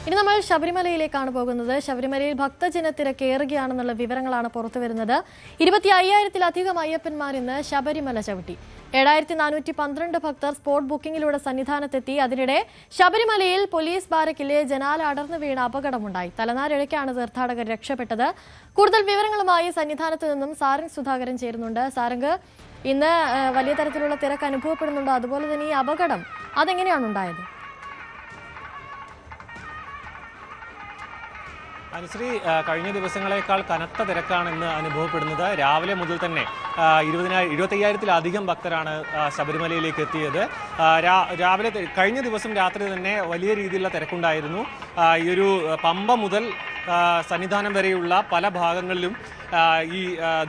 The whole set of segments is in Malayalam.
ഇനി നമ്മൾ ശബരിമലയിലേക്കാണ് പോകുന്നത്. ശബരിമലയിൽ ഭക്തജന തിരക്കേറുകയാണെന്നുള്ള വിവരങ്ങളാണ് പുറത്തുവരുന്നത്. 25,000-ലധികം അയ്യപ്പന്മാർ ഇന്ന് ശബരിമല ചവിട്ടി. 7,412 ഭക്തർ സ്പോട്ട് ബുക്കിംഗിലൂടെ സന്നിധാനത്തെത്തി. അതിനിടെ ശബരിമലയിൽ പോലീസ് ബാരക്കിലെ ജനാല അടർന്നു വീണ അപകടമുണ്ടായി. തലനാരിഴയ്ക്കാണ് തീർത്ഥാടകർ രക്ഷപ്പെട്ടത്. കൂടുതൽ വിവരങ്ങളുമായി സന്നിധാനത്ത് നിന്നും സാരംഗ് സുധാകരൻ ചേരുന്നുണ്ട്. സാരംഗ്, ഇന്ന് വലിയ തരത്തിലുള്ള തിരക്ക് അനുഭവപ്പെടുന്നുണ്ടോ? അതുപോലെ തന്നെ ഈ അപകടം അതെങ്ങനെയാണ് ഉണ്ടായത്? അനുശ്രീ, കഴിഞ്ഞ ദിവസങ്ങളേക്കാൾ കനത്ത തിരക്കാണ് ഇന്ന് അനുഭവപ്പെടുന്നത്. രാവിലെ മുതൽ തന്നെ 25,000-ലധികം ഭക്തരാണ് ശബരിമലയിലേക്ക് എത്തിയത്. രാവിലെ കഴിഞ്ഞ ദിവസം രാത്രി തന്നെ വലിയ രീതിയിലുള്ള തിരക്കുണ്ടായിരുന്നു. ഈ ഒരു പമ്പ മുതൽ സന്നിധാനം വരെയുള്ള പല ഭാഗങ്ങളിലും ഈ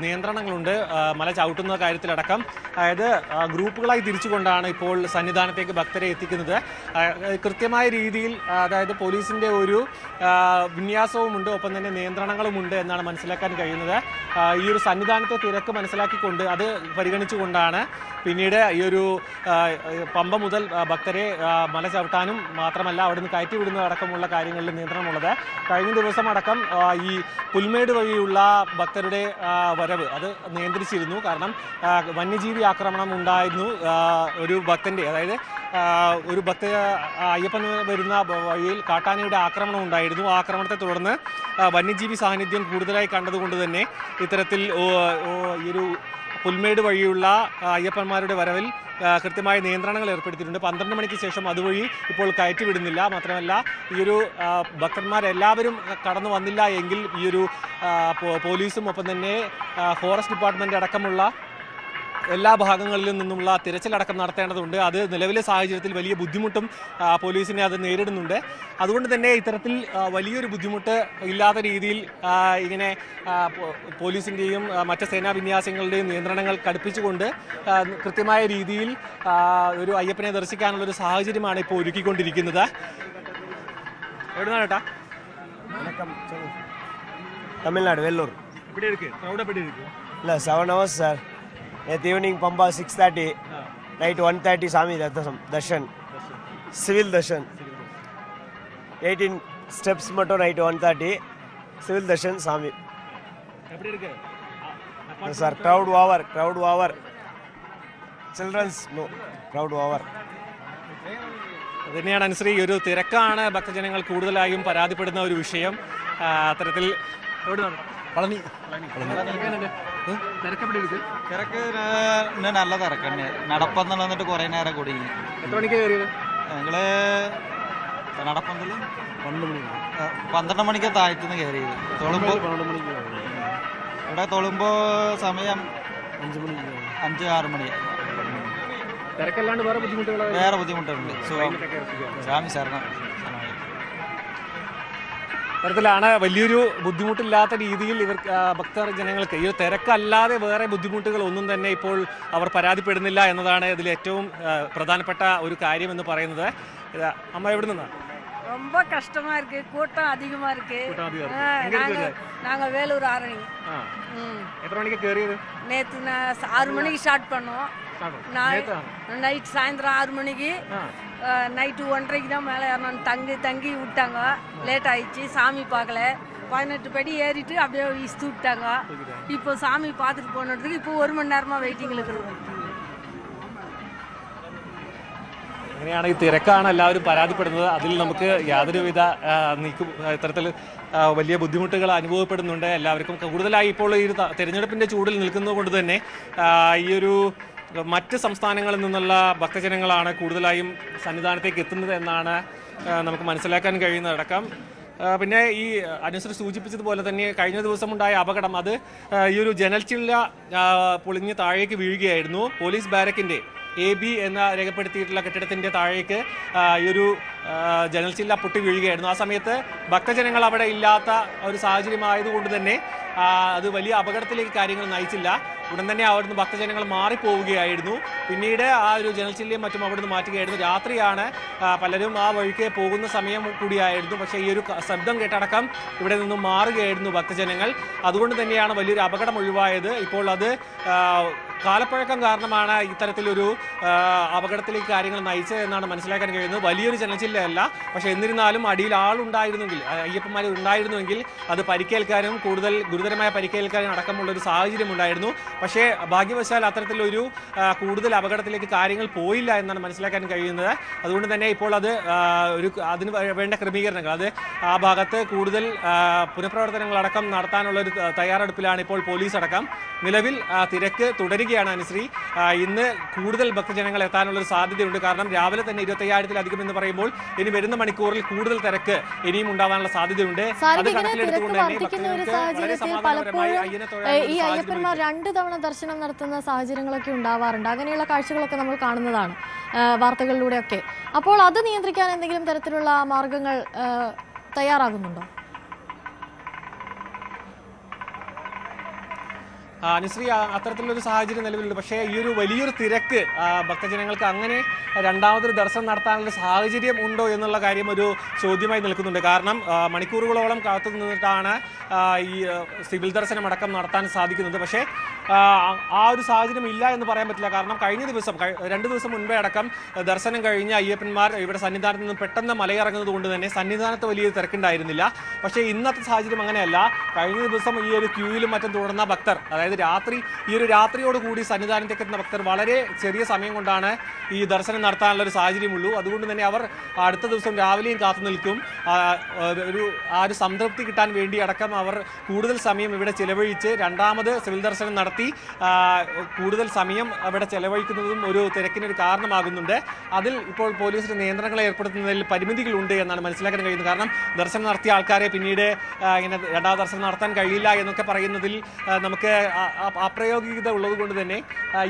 നിയന്ത്രണങ്ങളുണ്ട്. മല ചവിട്ടുന്ന കാര്യത്തിലടക്കം, അതായത് ഗ്രൂപ്പുകളായി തിരിച്ചുകൊണ്ടാണ് ഇപ്പോൾ സന്നിധാനത്തേക്ക് ഭക്തരെ എത്തിക്കുന്നത്. കൃത്യമായ രീതിയിൽ, അതായത് പോലീസിൻ്റെ ഒരു വിന്യാസവുമുണ്ട്, ഒപ്പം തന്നെ നിയന്ത്രണങ്ങളുമുണ്ട് എന്നാണ് മനസ്സിലാക്കാൻ കഴിയുന്നത്. ഈ ഒരു സന്നിധാനത്തെ തിരക്ക് മനസ്സിലാക്കിക്കൊണ്ട് അത് പരിഗണിച്ചുകൊണ്ടാണ് പിന്നീട് ഈ ഒരു പമ്പ മുതൽ ഭക്തരെ മല ചവിട്ടാനും മാത്രമല്ല അവിടുന്ന് കയറ്റി വിടുന്നതടക്കമുള്ള കാര്യങ്ങളിൽ നിയന്ത്രണമുള്ളത്. കഴിഞ്ഞ ദിവസം അടക്കം ഈ പുൽമേട് വഴിയുള്ള ഭക്തരുടെ വരവ് അത് നിയന്ത്രിച്ചിരുന്നു. കാരണം വന്യജീവി ആക്രമണം ഉണ്ടായിരുന്നു. ഒരു ഭക്തൻ്റെ, അതായത് ഒരു അയ്യപ്പൻ വരുന്ന വഴിയിൽ കാട്ടാനയുടെ ആക്രമണം ഉണ്ടായിരുന്നു. ആ ആക്രമണത്തെ തുടർന്ന് വന്യജീവി സാന്നിധ്യം കൂടുതലായി കണ്ടതുകൊണ്ട് തന്നെ ഇത്തരത്തിൽ ഈ ഒരു പുൽമേട് വഴിയുള്ള അയ്യപ്പന്മാരുടെ വരവിൽ കൃത്യമായ നിയന്ത്രണങ്ങൾ ഏർപ്പെടുത്തിയിട്ടുണ്ട്. 12 മണിക്ക് ശേഷം അതുവഴി ഇപ്പോൾ കയറ്റി വിടുന്നില്ല. മാത്രമല്ല, ഈ ഒരു ഭക്തന്മാരെല്ലാവരും കടന്നു വന്നില്ല എങ്കിൽ ഈ ഒരു പോലീസും ഒപ്പം തന്നെ ഫോറസ്റ്റ് ഡിപ്പാർട്ട്മെൻറ്റ് അടക്കമുള്ള എല്ലാ ഭാഗങ്ങളിലും നിന്നുമുള്ള തിരച്ചിലടക്കം നടത്തേണ്ടതുണ്ട്. അത് നിലവിലെ സാഹചര്യത്തിൽ വലിയ ബുദ്ധിമുട്ടും പോലീസിനെ അത് നേരിടുന്നുണ്ട്. അതുകൊണ്ട് തന്നെ ഇത്തരത്തിൽ വലിയൊരു ബുദ്ധിമുട്ട് ഇല്ലാത്ത രീതിയിൽ ഇങ്ങനെ പോലീസിൻ്റെയും മറ്റ് സേനാ വിന്യാസങ്ങളുടെയും നിയന്ത്രണങ്ങൾ കടുപ്പിച്ചുകൊണ്ട് കൃത്യമായ രീതിയിൽ ഒരു അയ്യപ്പനെ ദർശിക്കാനുള്ളൊരു സാഹചര്യമാണ് ഇപ്പോൾ ഒരുക്കിക്കൊണ്ടിരിക്കുന്നത്. എവിടുന്നാണ് ഏട്ടാ? തമിഴ്നാട്, വെല്ലൂർ. ഇല്ല, 7 hours sir. Evening Pamba 6:30, night 1:30 Swami darshan, civil darshan. 18 steps மட்டும் night 1:30 civil darshan Swami. Sir crowd over children's no crowd over. അതുതന്നെയാണ് അനുശ്രീ, ഒരു തിരക്കാണ് ഭക്തജനങ്ങൾ കൂടുതലായും പരാതിപ്പെടുന്ന ഒരു വിഷയം. അത്തരത്തിൽ പളനി തിരക്ക് നല്ല തിരക്ക് തന്നെ. നടപ്പന്തൽ വന്നിട്ട് കുറേ നേരം കുടുങ്ങി. എത്ര മണിക്ക് കയറിയത്? ഞങ്ങള് നടപ്പന്തൽ 12 മണിക്ക് താഴ്ത്തുനിന്ന് കയറിയത്. ഇവിടെ തൊളുമ്പോ സമയം 5-6 മണി. തിരക്കല്ലാണ്ട് വേറെ ബുദ്ധിമുട്ടുണ്ട്. സ്വാമി ശരണം. തരത്തിലാണ് വലിയൊരു ബുദ്ധിമുട്ടില്ലാത്ത രീതിയിൽ ഇവർ ഭക്തർ ജനങ്ങൾക്ക് ഈ തിരക്കല്ലാതെ വേറെ ബുദ്ധിമുട്ടുകൾ ഒന്നും തന്നെ ഇപ്പോൾ അവർ പരാതിപ്പെടുന്നില്ല എന്നതാണ് ഇതിൽ ഏറ്റവും പ്രധാനപ്പെട്ട ഒരു കാര്യം എന്ന് പറയുന്നത്. അമ്മ എവിടെ നിന്നാ? ரொம்ப கஷ்டமா இருக்கு, கூட்டம் அதிகமா இருக்கு. நாங்க வேலூர் ஆரணி. எத்தனை மணிக்கு கேறியது? நேத்து 6 மணிக்கு ஸ்டார்ட் பண்ணோம். நைட் சாயந்தரம் 6 மணிக்கு, நைட்டு 1:30 தான் மேலே ஏறணும். தங்கி விட்டாங்க. லேட் ஆயிடுச்சு, சாமி பார்க்கல. 18 படி ஏறிட்டு அப்படியே இஸ்து விட்டாங்க. இப்போ சாமி பார்த்துட்டு போனதுக்கு இப்போ 1 மணி நேரமாக வெயிட்டிங்கில் இருக்கிறோம். അങ്ങനെയാണ് ഈ തിരക്കാണ് എല്ലാവരും പരാതിപ്പെടുന്നത്. അതിൽ നമുക്ക് യാതൊരുവിധ ഇത്തരത്തിൽ വലിയ ബുദ്ധിമുട്ടുകൾ അനുഭവപ്പെടുന്നുണ്ട് എല്ലാവർക്കും. കൂടുതലായി ഇപ്പോൾ ഈ തെരഞ്ഞെടുപ്പിൻ്റെ ചൂടിൽ നിൽക്കുന്നത് കൊണ്ട് തന്നെ ഈ ഒരു മറ്റ് സംസ്ഥാനങ്ങളിൽ നിന്നുള്ള ഭക്തജനങ്ങളാണ് കൂടുതലായും സന്നിധാനത്തേക്ക് എത്തുന്നത് എന്നാണ് നമുക്ക് മനസ്സിലാക്കാൻ കഴിയുന്നതടക്കം. പിന്നെ ഈ അനുസരിച്ച് സൂചിപ്പിച്ചതുപോലെ തന്നെ കഴിഞ്ഞ ദിവസം ഉണ്ടായ അപകടം, അത് ഈ ഒരു ജനൽച്ചില്ല പൊളിഞ്ഞ് താഴേക്ക് വീഴുകയായിരുന്നു. പോലീസ് ബാരക്കിൻ്റെ AB എന്ന രേഖപ്പെടുത്തിയിട്ടുള്ള കെട്ടിടത്തിൻ്റെ താഴേക്ക് ഈ ഒരു ജനൽച്ചില്ല പൊട്ടി വീഴുകയായിരുന്നു. ആ സമയത്ത് ഭക്തജനങ്ങൾ അവിടെ ഇല്ലാത്ത ഒരു സാഹചര്യമായതുകൊണ്ട് തന്നെ അത് വലിയ അപകടത്തിലേക്ക് കാര്യങ്ങൾ നയിച്ചില്ല. ഉടൻ തന്നെ അവിടുന്ന് ഭക്തജനങ്ങൾ മാറിപ്പോവുകയായിരുന്നു. പിന്നീട് ആ ഒരു ജനൽച്ചില്ലയും മറ്റും അവിടുന്ന് മാറ്റുകയായിരുന്നു. രാത്രിയാണ് പലരും ആ വഴിക്ക് പോകുന്ന സമയം കൂടിയായിരുന്നു. പക്ഷേ ഈ ഒരു ശബ്ദം കേട്ടടക്കം ഇവിടെ നിന്നും മാറുകയായിരുന്നു ഭക്തജനങ്ങൾ. അതുകൊണ്ട് തന്നെയാണ് വലിയൊരു അപകടം ഒഴിവായത്. ഇപ്പോൾ അത് കാലപ്പഴക്കം കാരണമാണ് ഇത്തരത്തിലൊരു അപകടത്തിലേക്ക് കാര്യങ്ങൾ നയിച്ചത് എന്നാണ് മനസ്സിലാക്കാൻ കഴിയുന്നത്. വലിയൊരു ജനച്ചില്ലയല്ല, പക്ഷേ എന്നിരുന്നാലും അടിയിൽ ആളുണ്ടായിരുന്നെങ്കിൽ, അയ്യപ്പന്മാർ ഉണ്ടായിരുന്നുവെങ്കിൽ അത് പരിക്കേൽക്കാനും കൂടുതൽ ഗുരുതരമായ പരിക്കേൽക്കാനും അടക്കമുള്ള ഒരു സാഹചര്യം ഉണ്ടായിരുന്നു. പക്ഷേ ഭാഗ്യവശാൽ അത്തരത്തിലൊരു കൂടുതൽ അപകടത്തിലേക്ക് കാര്യങ്ങൾ പോയില്ല എന്നാണ് മനസ്സിലാക്കാൻ കഴിയുന്നത്. അതുകൊണ്ട് തന്നെ ഇപ്പോൾ അത് അതിന് വേണ്ട ക്രമീകരണങ്ങൾ, അത് ആ ഭാഗത്ത് കൂടുതൽ പുനഃപ്രവർത്തനങ്ങളടക്കം നടത്താനുള്ള ഒരു തയ്യാറെടുപ്പിലാണ് ഇപ്പോൾ പോലീസ് അടക്കം. നിലവിൽ തിരക്ക് തുടരുകയാണ് അനുശ്രീ. ഇന്ന് കൂടുതൽ ഭക്തജനങ്ങൾ എത്താനുള്ളൊരു സാധ്യതയുണ്ട്. കാരണം രാവിലെ തന്നെ 25,000-ലധികം എന്ന് പറയുമ്പോൾ ഇനി വരുന്ന മണിക്കൂറിൽ കൂടുതൽ തിരക്ക് ഇനിയും ഉണ്ടാവാനുള്ള സാധ്യതയുണ്ട്. അത് കണക്കിലെടുത്തുകൊണ്ട് തന്നെ സാഹചര്യത്തിൽ പലപ്പോഴും ഈ അയ്യപ്പന്മാർ 2 തവണ ദർശനം നടത്തുന്ന സാഹചര്യങ്ങളൊക്കെ ഉണ്ടാവാറുണ്ട്. അങ്ങനെയുള്ള കാഴ്ചകളൊക്കെ നമ്മൾ കാണുന്നതാണ് വാർത്തകളിലൂടെയൊക്കെ. അപ്പോൾ അത് നിയന്ത്രിക്കാൻ എന്തെങ്കിലും തരത്തിലുള്ള മാർഗങ്ങൾ തയ്യാറാകുന്നുണ്ടോ? അനുശ്രീ, അത്തരത്തിലൊരു സാഹചര്യം നിലവിലുണ്ട്. പക്ഷേ ഈ ഒരു വലിയൊരു തിരക്ക് ഭക്തജനങ്ങൾക്ക് അങ്ങനെ രണ്ടാമതൊരു ദർശനം നടത്താനുള്ള സാഹചര്യം ഉണ്ടോ എന്നുള്ള കാര്യം ഒരു ചോദ്യമായി നിൽക്കുന്നുണ്ട്. കാരണം മണിക്കൂറുകളോളം കാത്തു നിന്നിട്ടാണ് ഈ സിവിൽ ദർശനം അടക്കം നടത്താൻ സാധിക്കുന്നത്. പക്ഷേ ആ ഒരു സാഹചര്യം ഇല്ല എന്ന് പറയാൻ പറ്റില്ല. കാരണം കഴിഞ്ഞ ദിവസം 2 ദിവസം മുൻപേ അടക്കം ദർശനം കഴിഞ്ഞ അയ്യപ്പന്മാർ ഇവിടെ സന്നിധാനത്ത് നിന്ന് പെട്ടെന്ന് മലയിറങ്ങുന്നത് കൊണ്ട് തന്നെ സന്നിധാനത്ത് വലിയൊരു തിരക്കുണ്ടായിരുന്നില്ല. പക്ഷേ ഇന്നത്തെ സാഹചര്യം അങ്ങനെയല്ല. കഴിഞ്ഞ ദിവസം ഈ ഒരു ക്യൂവിലും മറ്റും തുടർന്ന ഭക്തർ, അതായത് രാത്രിയോട് കൂടി സന്നിധാനത്തേക്ക് എത്തുന്ന ഭക്തർ വളരെ ചെറിയ സമയം കൊണ്ടാണ് ഈ ദർശനം നടത്താനുള്ള ഒരു സാഹചര്യമുള്ളൂ. അതുകൊണ്ട് തന്നെ അവർ അടുത്ത ദിവസം രാവിലെയും കാത്തു നിൽക്കും. ഒരു സംതൃപ്തി കിട്ടാൻ വേണ്ടി അടക്കം അവർ കൂടുതൽ സമയം ഇവിടെ ചിലവഴിച്ച് രണ്ടാമത് സിവിൽ ദർശനം നടത്തി കൂടുതൽ സമയം അവിടെ ചെലവഴിക്കുന്നതും ഒരു തിരക്കിനൊരു കാരണമാകുന്നുണ്ട്. അതിൽ ഇപ്പോൾ പോലീസിന് നിയന്ത്രണങ്ങൾ ഏർപ്പെടുത്തുന്നതിൽ പരിമിതികളുണ്ട് എന്നാണ് മനസ്സിലാക്കാൻ കഴിയുന്നത്. കാരണം ദർശനം നടത്തിയ ആൾക്കാരെ പിന്നീട് ഇങ്ങനെ രണ്ടാമത് ദർശനം നടത്താൻ കഴിയില്ല എന്നൊക്കെ പറയുന്നതിൽ നമുക്ക് അപ്രായോഗികത ഉള്ളത് കൊണ്ട് തന്നെ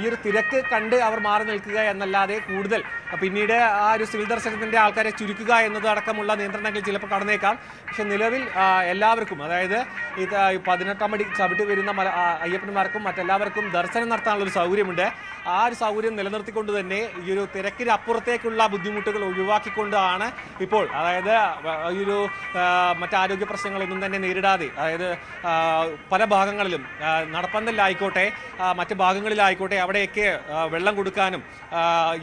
ഈ ഒരു തിരക്ക് കണ്ട് അവർ മാറി നിൽക്കുക എന്നല്ലാതെ കൂടുതൽ പിന്നീട് ആ ഒരു സിവിൽ ദർശനത്തിന്റെ ആൾക്കാരെ ചുരുക്കുക എന്നത് അടക്കമുള്ള നിയന്ത്രണങ്ങൾ ചിലപ്പോൾ കടന്നേക്കാം. പക്ഷെ നിലവിൽ എല്ലാവർക്കും, അതായത് ഇത് 18 പടി ചവിട്ടി വരുന്ന അയ്യപ്പന്മാർക്കും മറ്റെല്ലാവർക്കും ദർശനം നടത്താനുള്ള ഒരു സൗകര്യമുണ്ട്. ആ ഒരു സൗകര്യം നിലനിർത്തിക്കൊണ്ട് തന്നെ ഈ ഒരു തിരക്കിന് അപ്പുറത്തേക്കുള്ള ബുദ്ധിമുട്ടുകൾ ഒഴിവാക്കിക്കൊണ്ടാണ് ഇപ്പോൾ, അതായത് ഈ ഒരു മറ്റാരോഗ്യ പ്രശ്നങ്ങളൊന്നും തന്നെ നേരിടാതെ, അതായത് പല ഭാഗങ്ങളിലും നടപ്പന്തലിലായിക്കോട്ടെ മറ്റ് ഭാഗങ്ങളിലായിക്കോട്ടെ അവിടെയൊക്കെ വെള്ളം കൊടുക്കാനും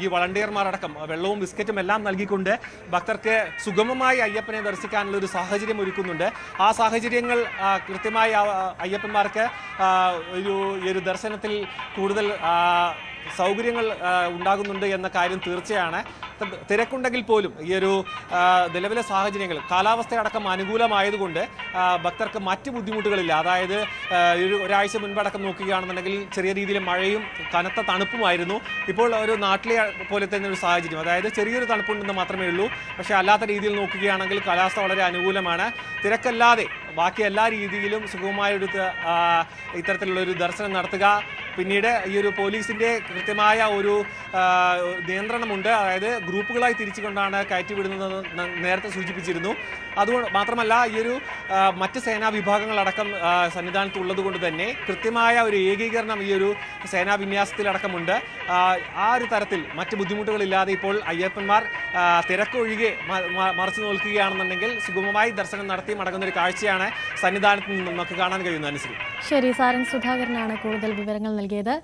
ഈ വളണ്ടിയർമാരടക്കം വെള്ളവും ബിസ്ക്കറ്റും എല്ലാം നൽകിക്കൊണ്ട് ഭക്തർക്ക് സുഗമമായി അയ്യപ്പനെ ദർശിക്കാനുള്ള ഒരു സാഹചര്യം ഒരുക്കുന്നുണ്ട്. ആ സാഹചര്യങ്ങൾ കൃത്യമായി അയ്യപ്പന്മാർക്ക് ഈ ഒരു ദർശനത്തിൽ കൂടുതൽ സൗകര്യങ്ങൾ ഉണ്ടാകുന്നുണ്ട് എന്ന കാര്യം തീർച്ചയാണ്. തിരക്കുണ്ടെങ്കിൽ പോലും ഈ ഒരു നിലവിലെ സാഹചര്യങ്ങൾ കാലാവസ്ഥയടക്കം അനുകൂലമായതുകൊണ്ട് ഭക്തർക്ക് മറ്റ് ബുദ്ധിമുട്ടുകളില്ല. അതായത് ഒരാഴ്ച മുൻപടക്കം നോക്കുകയാണെന്നുണ്ടെങ്കിൽ ചെറിയ രീതിയിൽ മഴയും കനത്ത തണുപ്പുമായിരുന്നു. ഇപ്പോൾ ഒരു നാട്ടിലെ പോലെ തന്നെ ഒരു സാഹചര്യം, അതായത് ചെറിയൊരു തണുപ്പുണ്ടെന്ന് മാത്രമേ ഉള്ളൂ. പക്ഷേ അല്ലാത്ത രീതിയിൽ നോക്കുകയാണെങ്കിൽ കാലാവസ്ഥ വളരെ അനുകൂലമാണ്. തിരക്കല്ലാതെ ബാക്കി എല്ലാ രീതിയിലും സുഗമമായൊരു ഇത്തരത്തിലുള്ളൊരു ദർശനം നടത്തുക. പിന്നീട് ഈ ഒരു പോലീസിൻ്റെ കൃത്യമായ ഒരു നിയന്ത്രണമുണ്ട്. അതായത് ഗ്രൂപ്പുകളായി തിരിച്ചുകൊണ്ടാണ് കയറ്റിവിടുന്നത് നേരത്തെ സൂചിപ്പിച്ചിരുന്നു. അതുകൊണ്ട് മാത്രമല്ല ഈ ഒരു മറ്റ് സേനാ വിഭാഗങ്ങളടക്കം സന്നിധാനത്ത് ഉള്ളത് കൊണ്ട് തന്നെ കൃത്യമായ ഒരു ഏകീകരണം ഈ ഒരു സേനാ വിന്യാസത്തിലടക്കമുണ്ട്. ആ ഒരു തരത്തിൽ മറ്റ് ബുദ്ധിമുട്ടുകളില്ലാതെ ഇപ്പോൾ അയ്യപ്പന്മാർ തിരക്കൊഴികെ മറച്ചു നോക്കുകയാണെന്നുണ്ടെങ്കിൽ സുഗമമായി ദർശനം നടത്തി മടങ്ങുന്ന ഒരു കാഴ്ചയാണ് സന്നിധാനത്ത് നിന്ന് നമുക്ക് കാണാൻ കഴിയുന്നത്. അനുസരിച്ച് ശരി, സാരംഗ് സുധാകരനാണ് കൂടുതൽ വിവരങ്ങൾ നൽകിയത്.